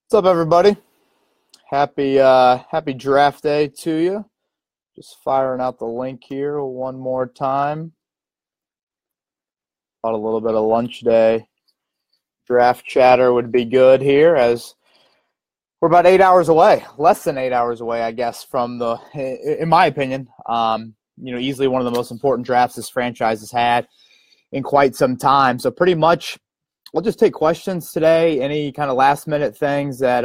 What's up, everybody? Happy draft day to you. Just firing out the link here one more time. Thought a little bit of lunch day draft chatter would be good here, as we're about 8 hours away, less than 8 hours away, I guess, from in my opinion, easily one of the most important drafts this franchise has had in quite some time. So pretty much, we'll just take questions today. Any kind of last minute things that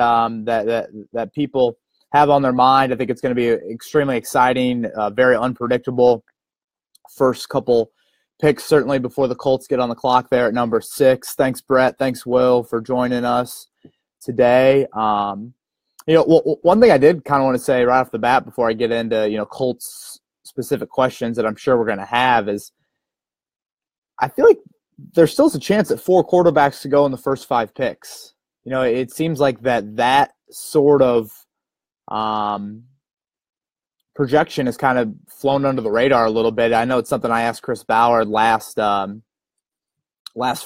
people have on their mind. I think it's going to be extremely exciting, very unpredictable first couple picks, certainly before the Colts get on the clock there at number 6. Thanks, Brett. Thanks, Will, for joining us today. One thing I did kind of want to say right off the bat before I get into, Colts specific questions that I'm sure we're going to have is I feel like there still is a chance that 4 quarterbacks to go in the first 5 picks. It seems like that sort of projection has kind of flown under the radar a little bit. I know it's something I asked Chris Ballard last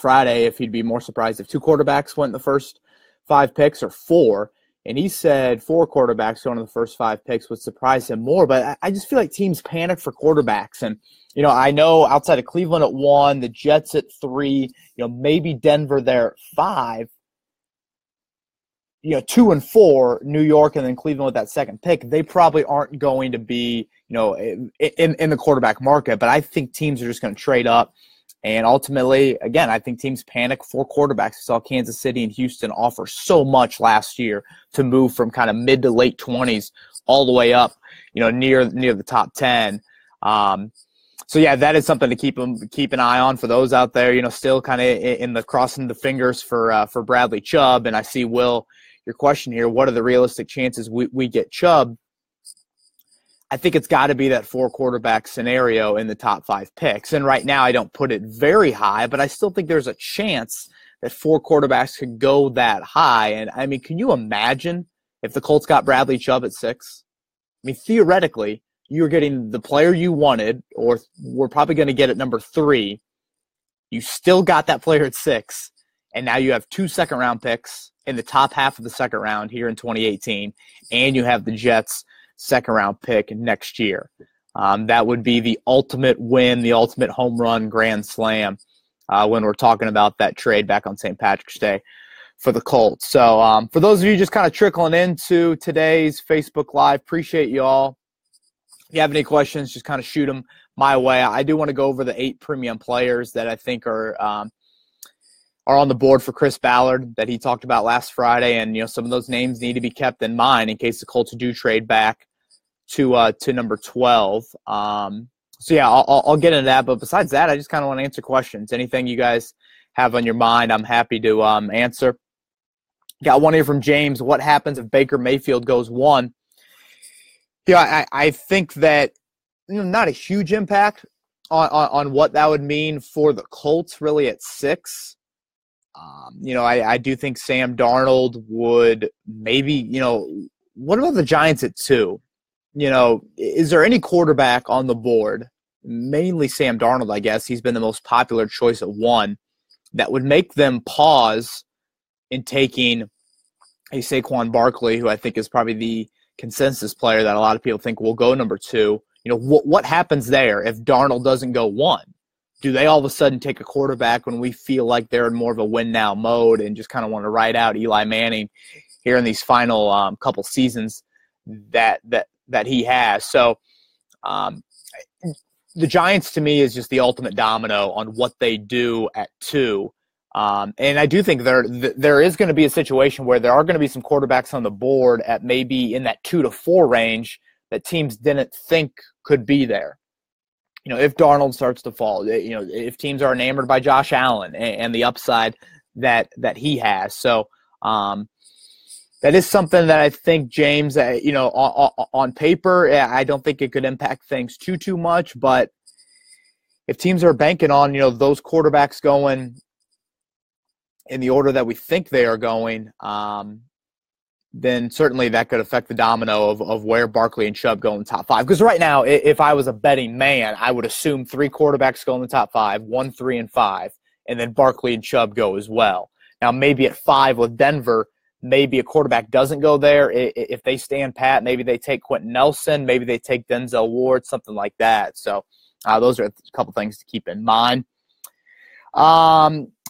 Friday if he'd be more surprised if 2 quarterbacks went in the first 5 picks or 4. And he said 4 quarterbacks going in the first 5 picks would surprise him more. But I just feel like teams panic for quarterbacks. And, I know outside of Cleveland at 1, the Jets at 3, maybe Denver there at 5. 2 and 4, New York and then Cleveland with that second pick, they probably aren't going to be, in the quarterback market. But I think teams are just going to trade up. And ultimately, again, I think teams panic for quarterbacks. We saw Kansas City and Houston offer so much last year to move from kind of mid to late 20s all the way up, near the top 10. So yeah, that is something to keep an eye on for those out there. Still kind of in the crossing the fingers for Bradley Chubb. And I see, Will, your question here: what are the realistic chances we get Chubb? I think it's got to be that 4 quarterback scenario in the top 5 picks. And right now I don't put it very high, but I still think there's a chance that 4 quarterbacks could go that high. And I mean, can you imagine if the Colts got Bradley Chubb at 6? I mean, theoretically, you're getting the player you wanted, or we're probably going to get at number 3. You still got that player at 6. And now you have 2 second-round picks in the top half of the second round here in 2018. And you have the Jets' second-round pick next year. That would be the ultimate win, the ultimate home run grand slam when we're talking about that trade back on St. Patrick's Day for the Colts. So for those of you just kind of trickling into today's Facebook Live, appreciate you all. If you have any questions, just kind of shoot them my way. I do want to go over the 8 premium players that I think are on the board for Chris Ballard that he talked about last Friday. And, some of those names need to be kept in mind in case the Colts do trade back to number 12. So, yeah, I'll get into that. But besides that, I just kind of want to answer questions. Anything you guys have on your mind, I'm happy to answer. Got one here from James. What happens if Baker Mayfield goes 1? I think that not a huge impact on what that would mean for the Colts really at 6. I do think Sam Darnold would maybe, what about the Giants at 2? Is there any quarterback on the board, mainly Sam Darnold, I guess, he's been the most popular choice at 1, that would make them pause in taking a Saquon Barkley, who I think is probably the consensus player that a lot of people think will go number 2. What happens there if Darnold doesn't go 1? Do they all of a sudden take a quarterback when we feel like they're in more of a win-now mode and just kind of want to ride out Eli Manning here in these final couple seasons that he has? So the Giants, to me, is just the ultimate domino on what they do at 2. And I do think there is going to be a situation where there are going to be some quarterbacks on the board at maybe in that 2 to 4 range that teams didn't think could be there. If Darnold starts to fall, if teams are enamored by Josh Allen and the upside that he has. So that is something that I think, James, on paper, I don't think it could impact things too much. But if teams are banking on, those quarterbacks going in the order that we think they are going, then certainly that could affect the domino of where Barkley and Chubb go in the top 5. Because right now, if I was a betting man, I would assume 3 quarterbacks go in the top 5, 1, 3, and 5, and then Barkley and Chubb go as well. Now, maybe at 5 with Denver, maybe a quarterback doesn't go there. If they stand pat, maybe they take Quentin Nelson, maybe they take Denzel Ward, something like that. So those are a couple things to keep in mind.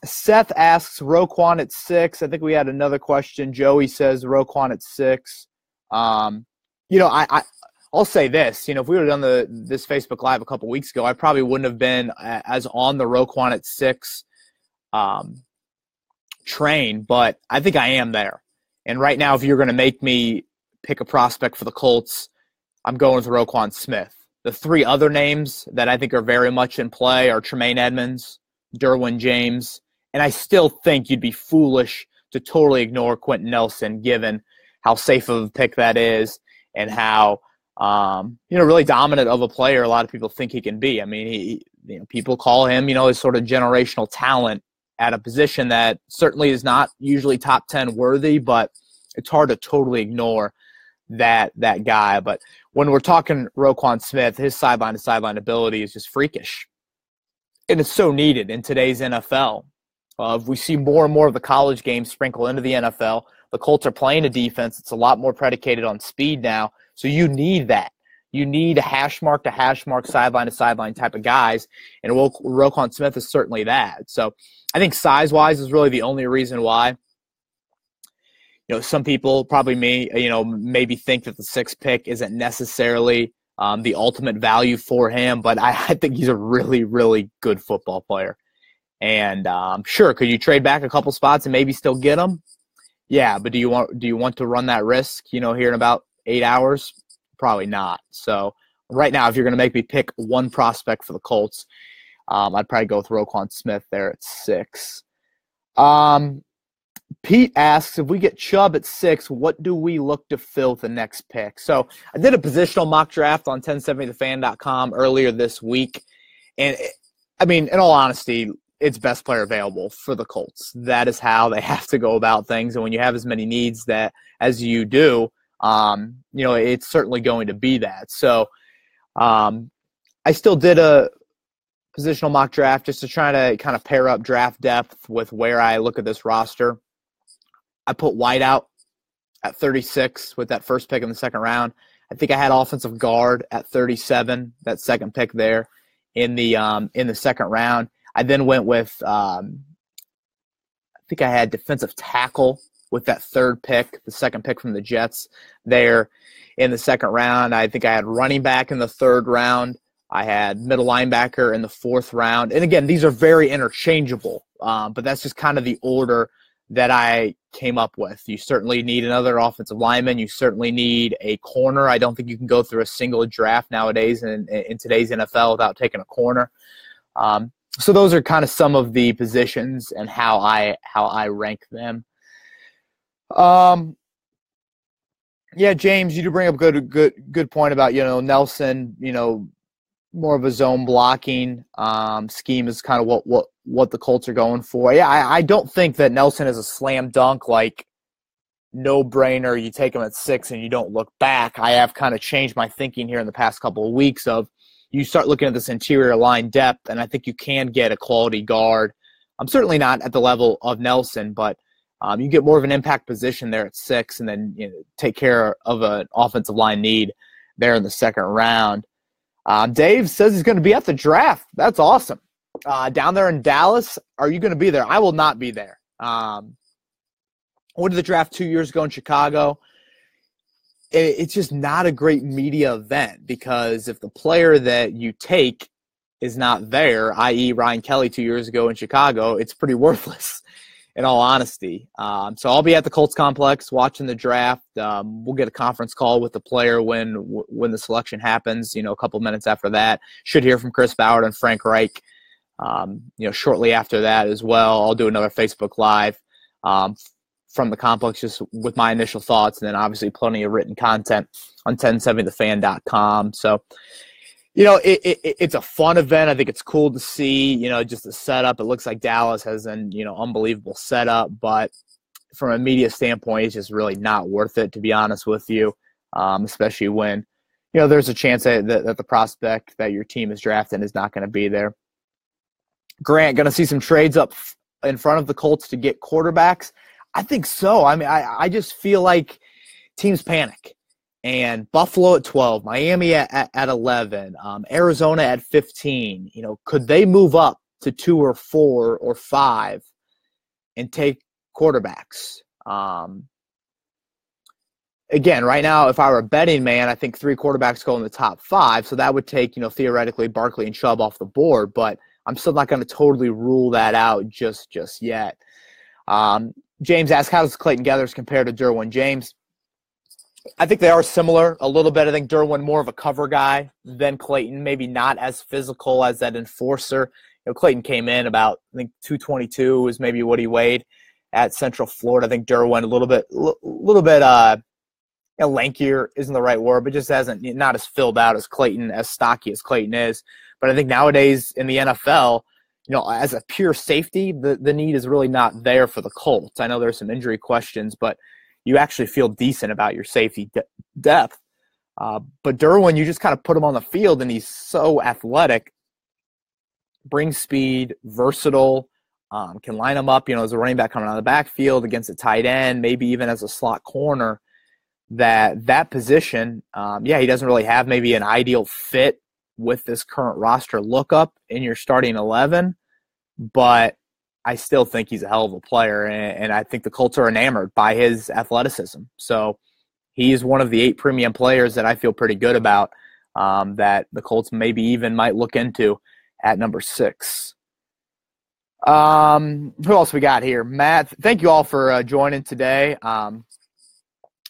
Seth asks Roquan at 6. I think we had another question. Joey says Roquan at 6. I'll say this. If we would have done this Facebook Live a couple weeks ago, I probably wouldn't have been as on the Roquan at 6 train, but I think I am there. And right now, if you're going to make me pick a prospect for the Colts, I'm going with Roquan Smith. The 3 other names that I think are very much in play are Tremaine Edmonds, Derwin James, and I still think you'd be foolish to totally ignore Quentin Nelson given how safe of a pick that is and how really dominant of a player a lot of people think he can be. I mean, people call him, his sort of generational talent at a position that certainly is not usually top 10 worthy, but it's hard to totally ignore that guy. But when we're talking Roquan Smith, his sideline-to-sideline ability is just freakish. And it's so needed in today's NFL. We see more and more of the college game sprinkle into the NFL. The Colts are playing a defense. It's a lot more predicated on speed now. So you need that. You need a hash mark to hash mark, sideline to sideline type of guys. And Roquan Smith is certainly that. So I think size-wise is really the only reason why. Some people, probably me, maybe think that the 6th pick isn't necessarily the ultimate value for him, but I think he's a really, really good football player. And sure, could you trade back a couple spots and maybe still get him? Yeah, but do you want to run that risk, here in about 8 hours? Probably not. So right now, if you're going to make me pick one prospect for the Colts, I'd probably go with Roquan Smith there at 6. Pete asks, if we get Chubb at 6, what do we look to fill with the next pick? So I did a positional mock draft on 1070thefan.com earlier this week. And, in all honesty, it's best player available for the Colts. That is how they have to go about things. And when you have as many needs as you do, it's certainly going to be that. So I still did a positional mock draft just to try to kind of pair up draft depth with where I look at this roster. I put White out at 36 with that first pick in the second round. I think I had offensive guard at 37, that second pick there in the second round. I then went with I think I had defensive tackle with that third pick, the second pick from the Jets there in the second round. I think I had running back in the third round. I had middle linebacker in the fourth round. And again, these are very interchangeable, but that's just kind of the order that I came up with. You certainly need another offensive lineman. You certainly need a corner. I don't think you can go through a single draft nowadays in today's NFL without taking a corner. So those are kind of some of the positions and how I rank them. Yeah, James, you do bring up a good point about, Nelson, more of a zone blocking scheme is kind of what the Colts are going for. Yeah, I don't think that Nelson is a slam dunk, like no-brainer. You take him at 6 and you don't look back. I have kind of changed my thinking here in the past couple of weeks of you start looking at this interior line depth, and I think you can get a quality guard. I'm certainly not at the level of Nelson, but you get more of an impact position there at 6 and then take care of an offensive line need there in the second round. Dave says he's going to be at the draft. That's awesome. Down there in Dallas, are you going to be there? I will not be there. Went to the draft 2 years ago in Chicago. It's just not a great media event because if the player that you take is not there, i.e. Ryan Kelly 2 years ago in Chicago, it's pretty worthless in all honesty. So I'll be at the Colts complex watching the draft. We'll get a conference call with the player when the selection happens, a couple minutes after that. Should hear from Chris Ballard and Frank Reich, shortly after that as well. I'll do another Facebook Live from the complex just with my initial thoughts, and then obviously plenty of written content on 1070thefan.com. So, it's a fun event. I think it's cool to see, just the setup. It looks like Dallas has an, unbelievable setup, but from a media standpoint, it's just really not worth it, to be honest with you, especially when, there's a chance that the prospect that your team is drafting is not going to be there. Grant, going to see some trades up in front of the Colts to get quarterbacks. I think so. I mean, I just feel like teams panic. And Buffalo at 12, Miami at 11, Arizona at 15. You know, could they move up to 2 or 4 or 5 and take quarterbacks? Again, right now, if I were a betting man, I think 3 quarterbacks go in the top 5. So that would take, theoretically Barkley and Chubb off the board. But I'm still not going to totally rule that out just yet. James asked, how does Clayton Geathers compare to Derwin James? I think they are similar a little bit. I think Derwin more of a cover guy than Clayton, maybe not as physical as that enforcer. Clayton came in about, I think 222 was maybe what he weighed at Central Florida. I think Derwin a little bit lankier isn't the right word, but just not as filled out as Clayton, as stocky as Clayton is. But I think nowadays in the NFL, as a pure safety, the need is really not there for the Colts. I know there's some injury questions, but you actually feel decent about your safety depth. But Derwin, you just kind of put him on the field, and he's so athletic, brings speed, versatile, can line him up, as a running back coming out of the backfield against a tight end, maybe even as a slot corner. That position, he doesn't really have maybe an ideal fit with this current roster lookup in your starting 11, but I still think he's a hell of a player, and I think the Colts are enamored by his athleticism. So he's one of the 8 premium players that I feel pretty good about, that the Colts maybe even might look into at number 6. Who else we got here? Matt, thank you all for joining today.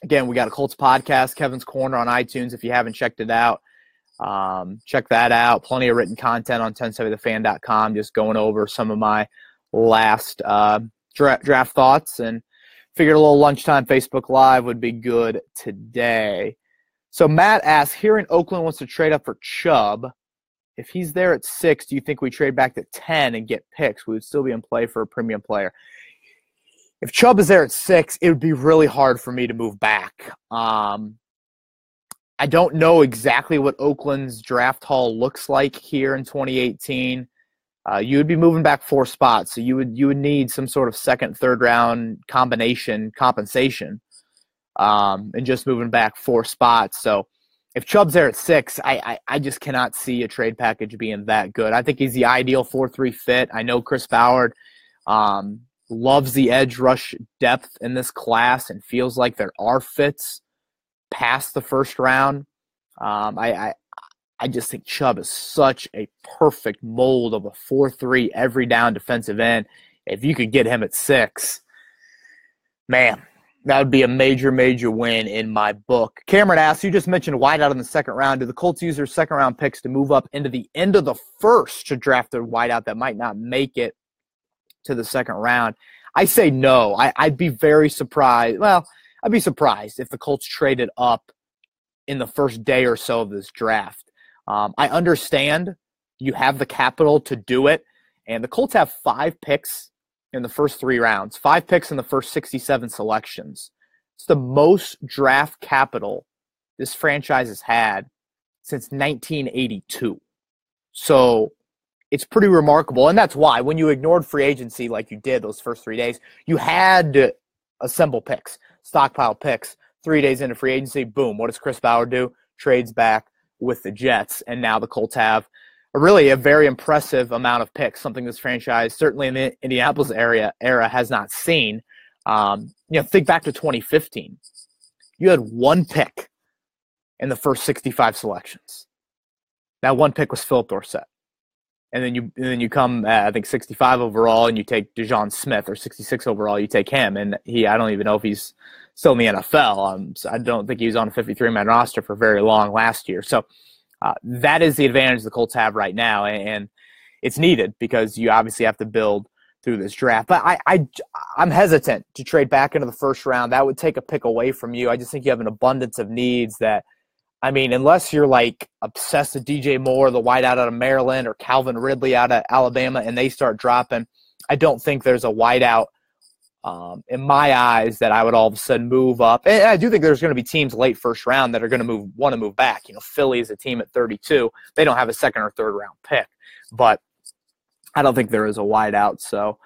Again, we got a Colts podcast, Kevin's Corner on iTunes. If you haven't checked it out, check that out. Plenty of written content on 1070thefan.com, just going over some of my last draft thoughts, and figured a little lunchtime Facebook Live would be good today. So Matt asks, hearing Oakland wants to trade up for Chubb. If he's there at 6, do you think we trade back to 10 and get picks? We would still be in play for a premium player. If Chubb is there at 6, it would be really hard for me to move back. I don't know exactly what Oakland's draft haul looks like here in 2018. You would be moving back 4 spots, so you would need some sort of second, third round combination compensation, and just moving back 4 spots. So if Chubb's there at 6, I just cannot see a trade package being that good. I think he's the ideal 4-3 fit. I know Chris Ballard loves the edge rush depth in this class and feels like there are fits past the first round. I just think Chubb is such a perfect mold of a 4-3 every down defensive end. If you could get him at 6, man, that would be a major, major win in my book. Cameron asks, you just mentioned wideout in the second round. Do the Colts use their second round picks to move up into the end of the first to draft a wideout that might not make it to the second round? I say no. I'd be very surprised. Well, I'd be surprised if the Colts traded up in the first day or so of this draft. I understand you have the capital to do it, and the Colts have 5 picks in the first 3 rounds, 5 picks in the first 67 selections. It's the most draft capital this franchise has had since 1982. So it's pretty remarkable, and that's why when you ignored free agency like you did those first 3 days, you had to assemble picks, stockpile picks. 3 days into free agency, boom, what does Chris Ballard do? Trades back with the Jets, and now the Colts have a very impressive amount of picks, something this franchise, certainly in the Indianapolis era has not seen. Think back to 2015. You had 1 pick in the first 65 selections. That 1 pick was Philip Dorsett. And then you come at, I think, 65 overall, and you take DeJon Smith, or 66 overall, you take him. And I don't even know if he's still in the NFL. I don't think he was on a 53-man roster for very long last year. So that is the advantage the Colts have right now, and it's needed because you obviously have to build through this draft. But I'm hesitant to trade back into the first round. That would take a pick away from you. I just think you have an abundance of needs that, unless you're like obsessed with DJ Moore, the wideout out of Maryland, or Calvin Ridley out of Alabama, and they start dropping, I don't think there's a wideout in my eyes that I would all of a sudden move up. And I do think there's going to be teams late first round that are going to want to move back. Philly is a team at 32. They don't have a second or third round pick, but I don't think there is a wideout. So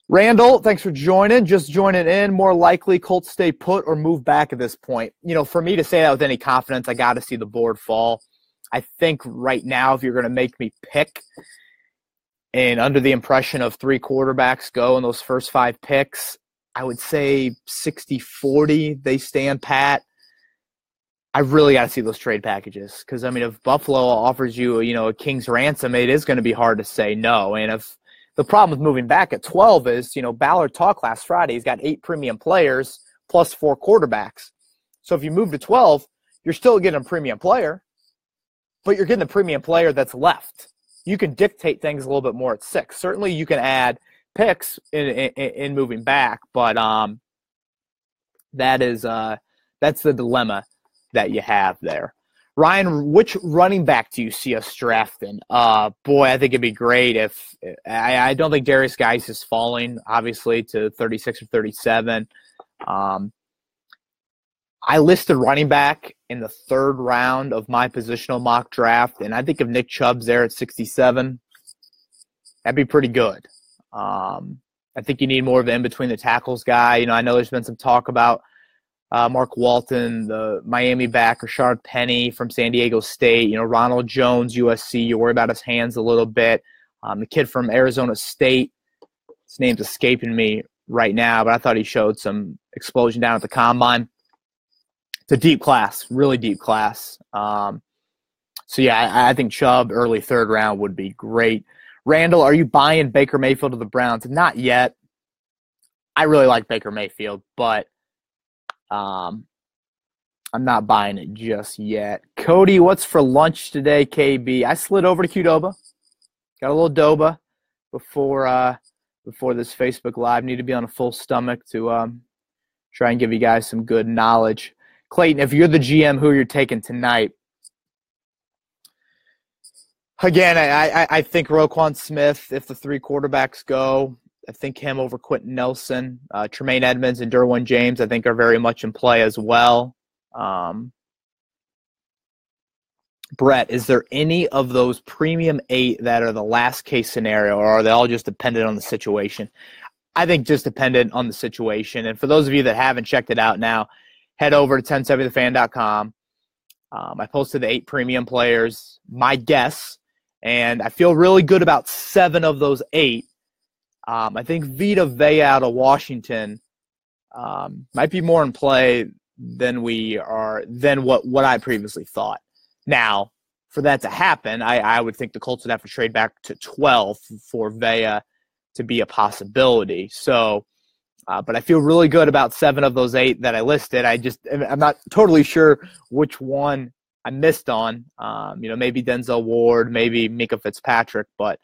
Randall, thanks for joining. Just joining in. More likely Colts stay put or move back at this point. For me to say that with any confidence, I got to see the board fall. I think right now, if you're going to make me pick, and under the impression of 3 quarterbacks go in those first 5 picks, I would say 60-40, they stand pat. I really got to see those trade packages because, if Buffalo offers you, a king's ransom, it is going to be hard to say no. And if the problem with moving back at 12 is, Ballard talked last Friday, he's got 8 premium players plus 4 quarterbacks. So if you move to 12, you're still getting a premium player, but you're getting a premium player that's left. You can dictate things a little bit more at 6. Certainly you can add picks in moving back, but that's the dilemma that you have there. Ryan, which running back do you see us drafting? Boy, I think it'd be great if I don't think Darius Geis is falling, obviously, to 36 or 37. I listed running back in the 3rd round of my positional mock draft, and I think if Nick Chubb's there at 67, that'd be pretty good. I think you need more of an in-between the tackles guy. I know there's been some talk about Mark Walton, the Miami back, Rashard Penny from San Diego State, Ronald Jones, USC. You worry about his hands a little bit. The kid from Arizona State, his name's escaping me right now, but I thought he showed some explosion down at the combine. It's a deep class, really deep class. So, yeah, I think Chubb early 3rd round would be great. Randall, are you buying Baker Mayfield to the Browns? Not yet. I really like Baker Mayfield, but I'm not buying it just yet. Cody, what's for lunch today, KB? I slid over to Qdoba. Got a little Doba before this Facebook Live. Need to be on a full stomach to try and give you guys some good knowledge. Clayton, if you're the GM, who you're taking tonight? Again, I think Roquan Smith, if the 3 quarterbacks go, I think him over Quentin Nelson. Tremaine Edmonds and Derwin James, I think, are very much in play as well. Brett, is there any of those premium 8 that are the last case scenario, or are they all just dependent on the situation? I think just dependent on the situation. And for those of you that haven't checked it out now, head over to 1070thefan.com. I posted the 8 premium players, my guess, and I feel really good about 7 of those 8. I think Vita Vea out of Washington might be more in play than what I previously thought. Now, for that to happen, I would think the Colts would have to trade back to 12 for Vea to be a possibility. So, but I feel really good about 7 of those 8 that I listed. I'm not totally sure which one I missed on. Maybe Denzel Ward, maybe Mika Fitzpatrick, but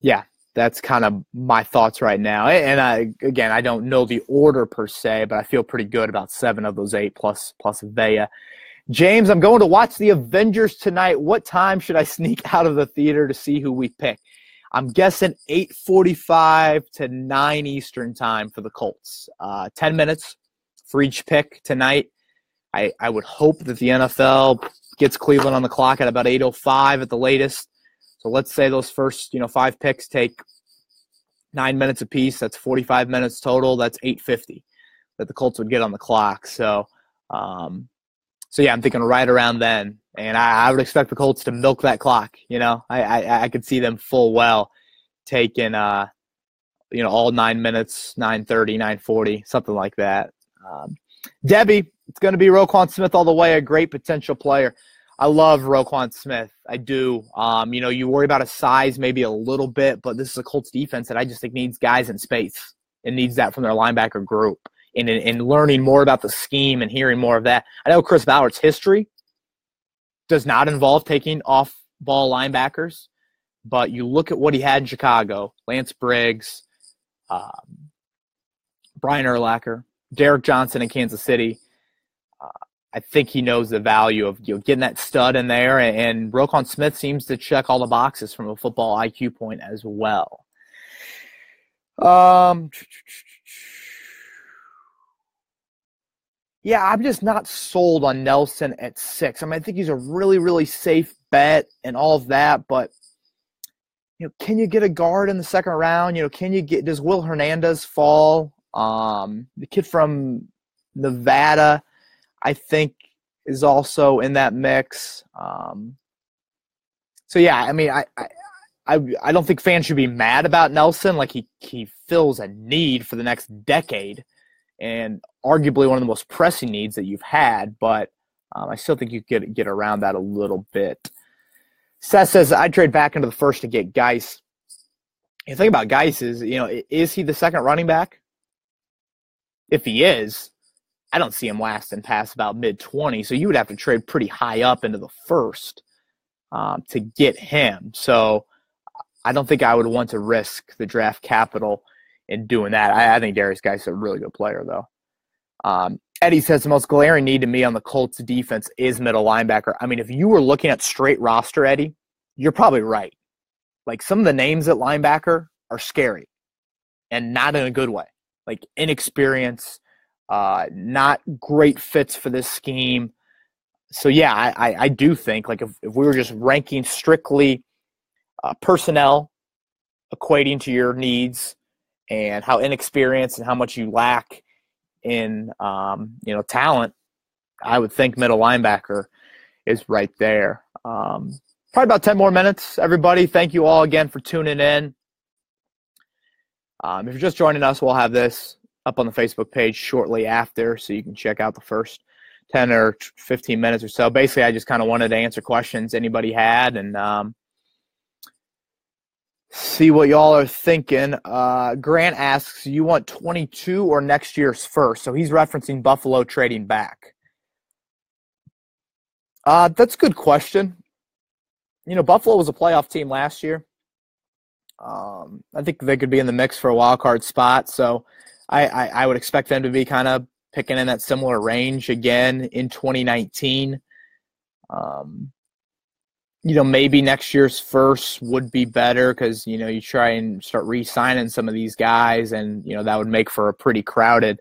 yeah, that's kind of my thoughts right now. And I don't know the order per se, but I feel pretty good about 7 of those 8 plus Vea. James, I'm going to watch the Avengers tonight. What time should I sneak out of the theater to see who we pick? I'm guessing 8:45 to 9 Eastern time for the Colts. 10 minutes for each pick tonight. I would hope that the NFL gets Cleveland on the clock at about 8:05 at the latest. So let's say those first 5 picks take 9 minutes apiece. That's 45 minutes total. That's 8:50 that the Colts would get on the clock. So, yeah, I'm thinking right around then. And I would expect the Colts to milk that clock. I could see them full well taking, all 9 minutes, 9:30, 9:40, something like that. Debbie, it's going to be Roquan Smith all the way, a great potential player. I love Roquan Smith. I do. You worry about his size maybe a little bit, but this is a Colts defense that I just think needs guys in space. It needs that from their linebacker group. And learning more about the scheme and hearing more of that. I know Chris Ballard's history does not involve taking off-ball linebackers, but you look at what he had in Chicago, Lance Briggs, Brian Urlacher, Derek Johnson in Kansas City. I think he knows the value of getting that stud in there, and Roquan Smith seems to check all the boxes from a football IQ point as well. Yeah, I'm just not sold on Nelson at 6. I think he's a really, really safe bet and all of that, but can you get a guard in the second round? Does Will Hernandez fall? The kid from Nevada, I think, is also in that mix. So yeah, I mean, I don't think fans should be mad about Nelson. Like he fills a need for the next decade, and arguably one of the most pressing needs that you've had. But I still think you could get around that a little bit. Seth says, I'd trade back into the first to get Geis. The thing about Geis is he the second running back? If he is, I don't see him lasting past about mid-20. So you would have to trade pretty high up into the first to get him. So I don't think I would want to risk the draft capital in doing that. I think Darius Geis is a really good player, though. Eddie says the most glaring need to me on the Colts defense is middle linebacker. I mean, if you were looking at straight roster, Eddie, you're probably right. Like, some of the names at linebacker are scary and not in a good way. Like, inexperience, not great fits for this scheme. So, yeah, I do think, like, if we were just ranking strictly personnel equating to your needs and how inexperienced and how much you lack in talent, I would think middle linebacker is right there. Probably about 10 more minutes, everybody. Thank you all again for tuning in. If you're just joining us, we'll have this up on the Facebook page shortly after, so you can check out the first 10 or 15 minutes or so. Basically, I just kind of wanted to answer questions anybody had and see what y'all are thinking. Grant asks, you want 22 or next year's first? So he's referencing Buffalo trading back. That's a good question. Buffalo was a playoff team last year. I think they could be in the mix for a wild card spot. So I would expect them to be kind of picking in that similar range again in 2019. Maybe next year's first would be better because, you try and start re-signing some of these guys and, that would make for a pretty crowded,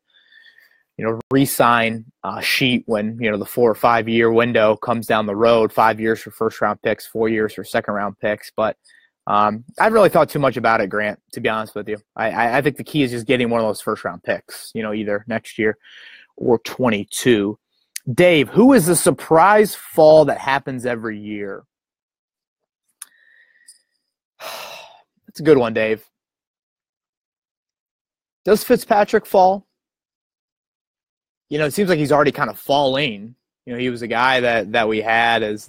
re-sign sheet when, the 4 or 5 year window comes down the road, 5 years for first round picks, 4 years for second round picks. But I haven't really thought too much about it, Grant, to be honest with you. I think the key is just getting one of those first round picks, either next year or 22. Dave, who is the surprise fall that happens every year? That's a good one, Dave. Does Fitzpatrick fall? It seems like he's already kind of falling. He was a guy that we had as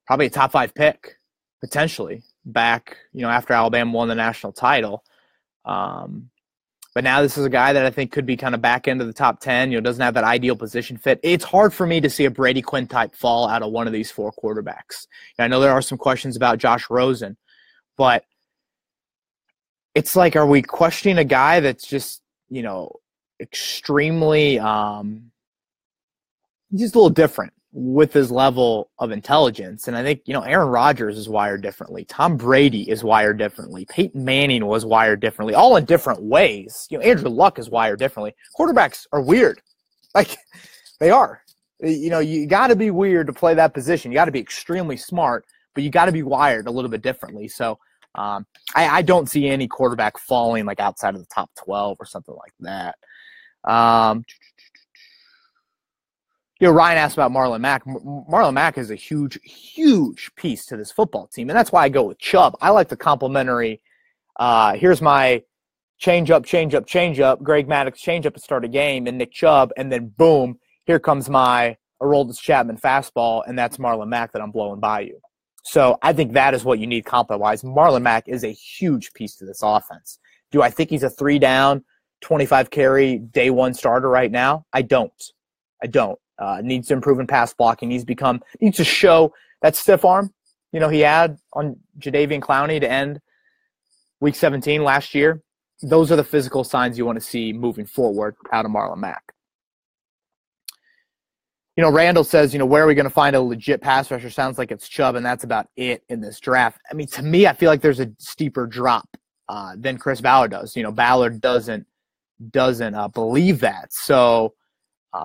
probably a top 5 pick, potentially, back, after Alabama won the national title. But now this is a guy that I think could be kind of back into the top 10, doesn't have that ideal position fit. It's hard for me to see a Brady Quinn type fall out of one of these 4 quarterbacks. I know there are some questions about Josh Rosen, but it's like, are we questioning a guy that's just, extremely just a little different with his level of intelligence? And I think, Aaron Rodgers is wired differently. Tom Brady is wired differently. Peyton Manning was wired differently, all in different ways. Andrew Luck is wired differently. Quarterbacks are weird. Like, they are. You got to be weird to play that position. You got to be extremely smart, but you got to be wired a little bit differently. So I don't see any quarterback falling like outside of the top 12 or something like that. Ryan asked about Marlon Mack. Marlon Mack is a huge, huge piece to this football team, and that's why I go with Chubb. I like the complimentary. Here's my change-up, Greg Maddux change-up to start a game, and Nick Chubb, and then boom, here comes my Aroldis Chapman fastball, and that's Marlon Mack that I'm blowing by you. So I think that is what you need compliment-wise. Marlon Mack is a huge piece to this offense. Do I think he's a 3-down, 25-carry, day one starter right now? I don't. Needs to improve in pass blocking. Needs to show that stiff arm, he had on Jadeveon Clowney to end Week 17 last year. Those are the physical signs you want to see moving forward out of Marlon Mack. Randall says, where are we going to find a legit pass rusher? Sounds like it's Chubb, and that's about it in this draft. I mean, to me, I feel like there's a steeper drop than Chris Ballard does. Ballard doesn't believe that. So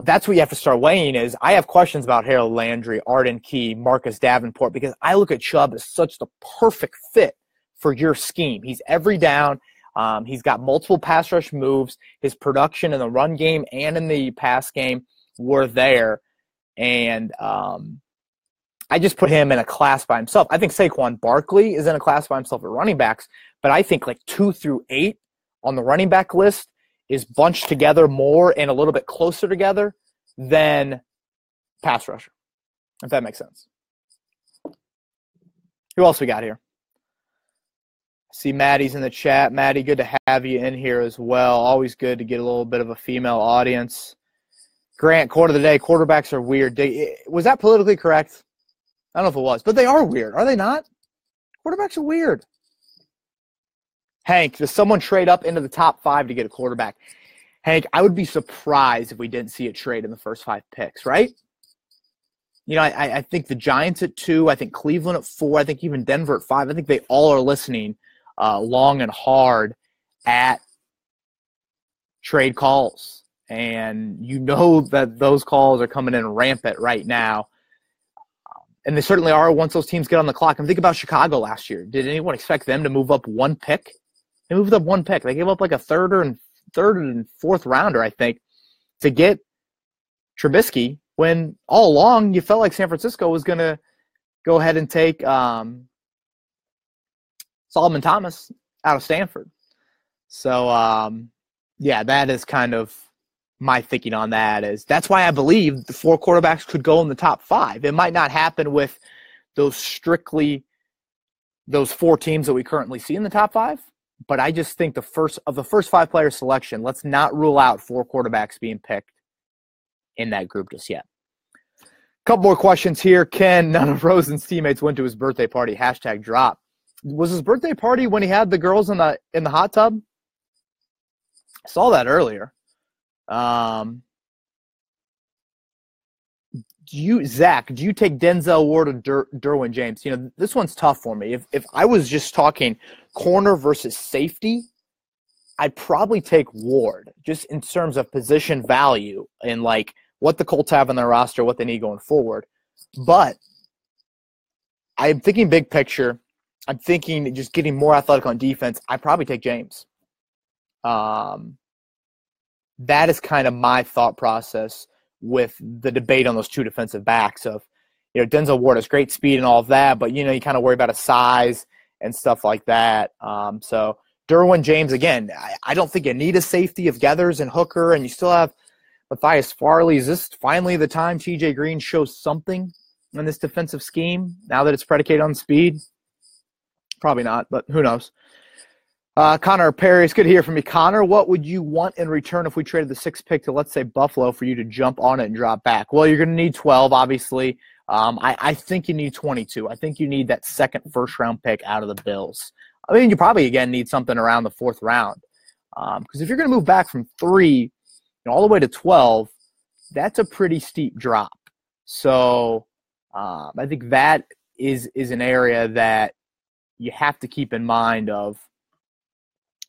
That's what you have to start weighing is I have questions about Harold Landry, Arden Key, Marcus Davenport, because I look at Chubb as such the perfect fit for your scheme. He's every down. He's got multiple pass rush moves. His production in the run game and in the pass game were there. And I just put him in a class by himself. I think Saquon Barkley is in a class by himself at running backs, but I think like 2 through 8 on the running back list is bunched together more and a little bit closer together than pass rusher, if that makes sense. Who else we got here? See Maddie's in the chat. Maddie, good to have you in here as well. Always good to get a little bit of a female audience. Grant, quote of the day, quarterbacks are weird. Was that politically correct? I don't know if it was, but they are weird. Are they not? Quarterbacks are weird. Hank, does someone trade up into the top 5 to get a quarterback? Hank, I would be surprised if we didn't see a trade in the first 5 picks, right? You know, I think the Giants at 2, I think Cleveland at 4, I think even Denver at 5. I think they all are listening long and hard at trade calls. And you know that those calls are coming in rampant right now. And they certainly are once those teams get on the clock. And think about Chicago last year. Did anyone expect them to move up 1 pick? They moved up 1 pick. They gave up like a third and fourth rounder, I think, to get Trubisky, when all along you felt like San Francisco was going to go ahead and take Solomon Thomas out of Stanford. So, yeah, that is kind of my thinking on that. That's why I believe the 4 quarterbacks could go in the top 5. It might not happen with those 4 teams that we currently see in the top 5, but I just think the first 5 player selection, let's not rule out 4 quarterbacks being picked in that group just yet. Couple more questions here. Ken, none of Rosen's teammates went to his birthday party. # drop. Was his birthday party when he had the girls in the hot tub? I saw that earlier. Zach, do you take Denzel Ward or Derwin James? You know, this one's tough for me. If I was just talking corner versus safety, I'd probably take Ward just in terms of position value and like what the Colts have on their roster, what they need going forward. But I'm thinking big picture. I'm thinking just getting more athletic on defense. I'd probably take James. That is kind of my thought process with the debate on those 2 defensive backs of, you know, Denzel Ward has great speed and all of that, but, you know, you kind of worry about his size and stuff like that. So Derwin James, again, I don't think you need a safety of Geathers and Hooker, and you still have Matthias Farley. Is this finally the time T.J. Green shows something in this defensive scheme now that it's predicated on speed? Probably not, but who knows. Connor Perry, it's good to hear from you. Connor, what would you want in return if we traded the 6th pick to, let's say, Buffalo for you to jump on it and drop back? Well, you're going to need 12, obviously. I think you need 22. I think you need that second first-round pick out of the Bills. I mean, you probably, again, need something around the 4th round. Because if you're going to move back from 3 all the way to 12, that's a pretty steep drop. So I think that is an area that you have to keep in mind of,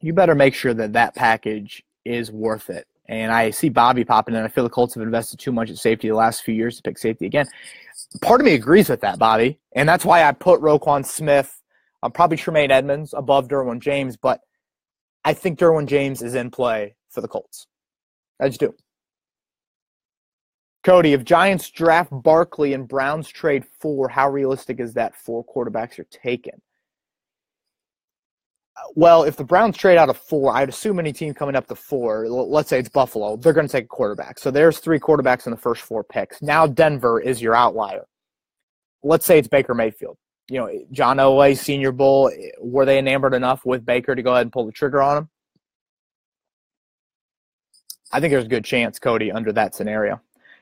you better make sure that package is worth it. And I see Bobby popping in. I feel the Colts have invested too much at safety the last few years to pick safety again. Part of me agrees with that, Bobby. And that's why I put Roquan Smith, probably Tremaine Edmonds above Derwin James. But I think Derwin James is in play for the Colts. I just do. Cody, if Giants draft Barkley and Browns trade 4, how realistic is that 4 quarterbacks are taken? Well, if the Browns trade out of 4, I'd assume any team coming up to 4, let's say it's Buffalo, they're going to take a quarterback. So there's 3 quarterbacks in the first 4 picks. Now Denver is your outlier. Let's say it's Baker Mayfield. You know, John Elway, Senior Bowl, were they enamored enough with Baker to go ahead and pull the trigger on him? I think there's a good chance, Cody, under that scenario.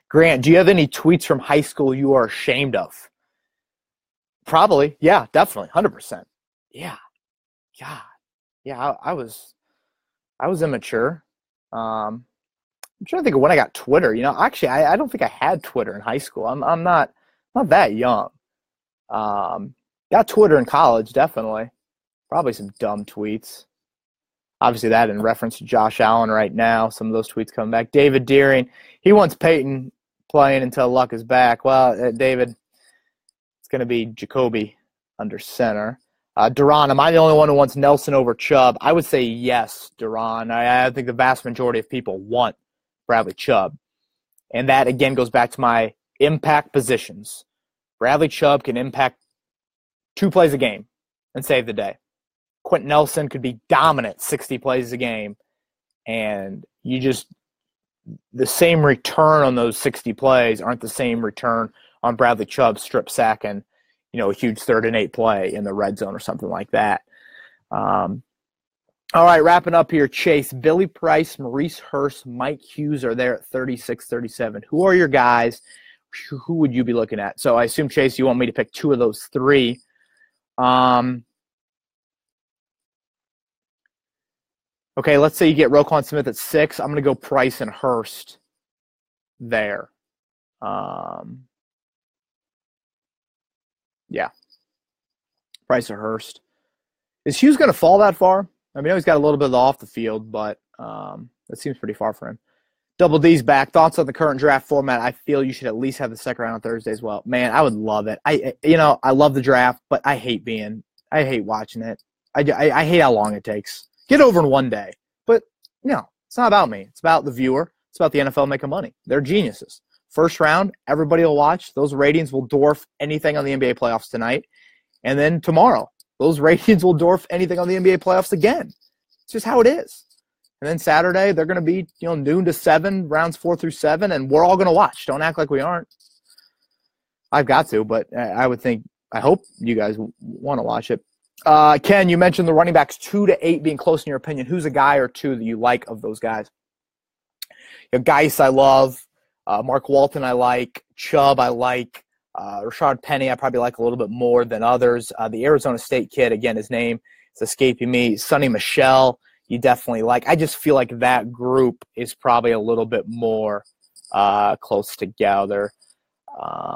Grant, do you have any tweets from high school you are ashamed of? Probably. Yeah, definitely. 100%. Yeah. God. Yeah, I was immature. I'm trying to think of when I got Twitter. You know, actually, I don't think I had Twitter in high school. I'm not that young. Got Twitter in college, definitely. Probably some dumb tweets. Obviously that in reference to Josh Allen right now. Some of those tweets coming back. David Deering, he wants Peyton playing until Luck is back. Well, David, it's going to be Jacoby under center. Duran, am I the only one who wants Nelson over Chubb? I would say yes, Duran. I think the vast majority of people want Bradley Chubb. And that, again, goes back to my impact positions. Bradley Chubb can impact 2 plays a game and save the day. Quentin Nelson could be dominant 60 plays a game, and the same return on those 60 plays aren't the same return on Bradley Chubb strip sack and, a huge 3rd and 8 play in the red zone or something like that. All right, wrapping up here, Chase. Billy Price, Maurice Hurst, Mike Hughes are there at 36, 37. Who are your guys? Who would you be looking at? So I assume, Chase, you want me to pick 2 of those 3. Okay, let's say you get Roquan Smith at 6. I'm going to go Price and Hurst there. Yeah. Price or Hurst. Is Hughes going to fall that far? I mean, I know he's got a little bit of the off the field, but that seems pretty far for him. Double D's back. Thoughts on the current draft format? I feel you should at least have the second round on Thursday as well. Man, I would love it. I love the draft, but I hate watching it. I hate how long it takes. Get over in one day. But, it's not about me. It's about the viewer. It's about the NFL making money. They're geniuses. First round, everybody will watch. Those ratings will dwarf anything on the NBA playoffs tonight. And then tomorrow, those ratings will dwarf anything on the NBA playoffs again. It's just how it is. And then Saturday, they're going to be, noon to 7, rounds 4 through 7, and we're all going to watch. Don't act like we aren't. I've got to, but I hope you guys want to watch it. Ken, you mentioned the running backs 2 to 8 being close in your opinion. Who's a guy or 2 that you like of those guys? Geis, I love. Mark Walton, I like. Chubb, I like. Rashad Penny, I probably like a little bit more than others. The Arizona State kid, again, his name is escaping me. Sonny Michel, you definitely like. I just feel like that group is probably a little bit more close together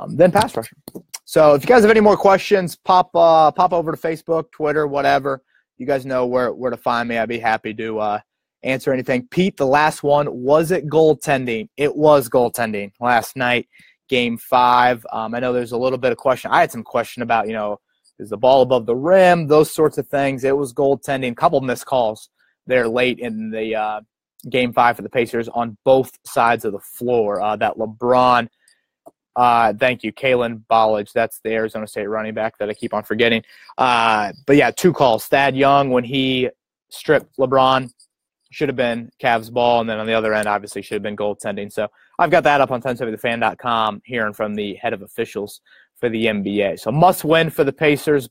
than pass rusher. So if you guys have any more questions, pop over to Facebook, Twitter, whatever. You guys know where to find me. I'd be happy to answer anything. Pete, the last one, was it goaltending? It was goaltending last night, Game 5. I know there's a little bit of question. I had some question about, is the ball above the rim, those sorts of things. It was goaltending. A couple missed calls there late in the Game 5 for the Pacers on both sides of the floor. That LeBron – thank you, Chris Ballard. That's the Arizona State running back that I keep on forgetting. But yeah, 2 calls. Thad Young, when he stripped LeBron, should have been Cavs ball, and then on the other end, obviously, should have been goaltending. So I've got that up on 1070thefan.com, hearing from the head of officials for the NBA. So must win for the Pacers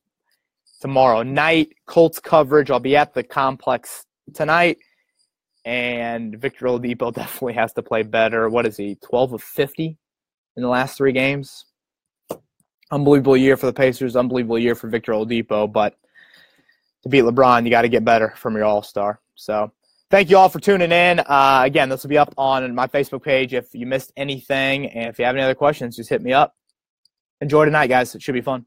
tomorrow night. Colts coverage. I'll be at the complex tonight, and Victor Oladipo definitely has to play better. What is he, 12 of 50? In the last 3 games. Unbelievable year for the Pacers, unbelievable year for Victor Oladipo, but to beat LeBron, you got to get better from your all-star. So thank you all for tuning in. Again, this will be up on my Facebook page if you missed anything, and if you have any other questions, just hit me up. Enjoy tonight, guys. It should be fun.